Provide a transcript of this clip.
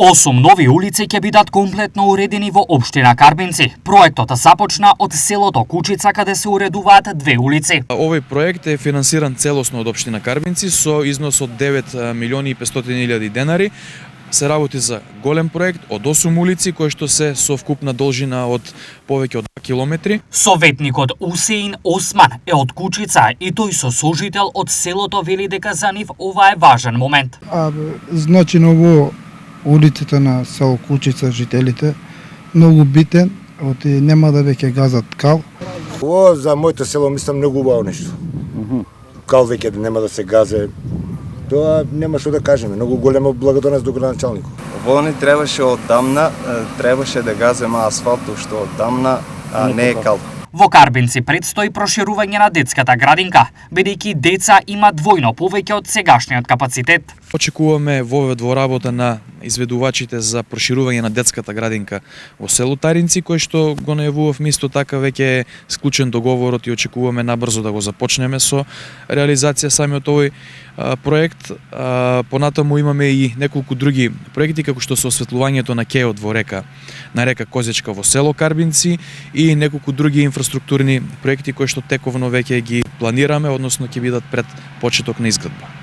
8 нови улици ќе бидат комплетно уредени во општина Карбинци. Проектот започна од селото Кучица, каде се уредуваат 2 улици. Овој проект е финансиран целосно од општина Карбинци со износ од 9 милиони и 500 илјади денари. Се работи за голем проект од 8 улици кои што се со вкупна должина од повеќе од 2 километри. Советникот Усеин Осман е од Кучица и тој со сожител од селото вели дека за нив ова е важен момент. Значено во улиците на село Кучица жителите многу битен, нема да веќе газат кал. Ова за моето село мислам многу убаво нешто. Кал веќе нема да се газе. Тоа нема што да кажеме, многу голема благодарност до градоначалникот. Во ни требаше оддамна, требаше да газеме асфалт уште оддамна, а не е кал. Во Карбинци предстои проширување на детската градинка, бидејќи деца има двојно повеќе од сегашниот капацитет. Очекуваме вовед во работа на изведувачите за проширување на детската градинка во село Таринци, кој што го најавував исто така веќе е склучен договорот и очекуваме набрзо да го започнеме со реализација самиот овој проект. Понатаму имаме и неколку други проекти, како што се осветлувањето на кејот во на река Козечка во село Карбинци и неколку други инфраструктурни проекти кои што тековно веќе ги планираме, односно ќе бидат пред почеток на изградба.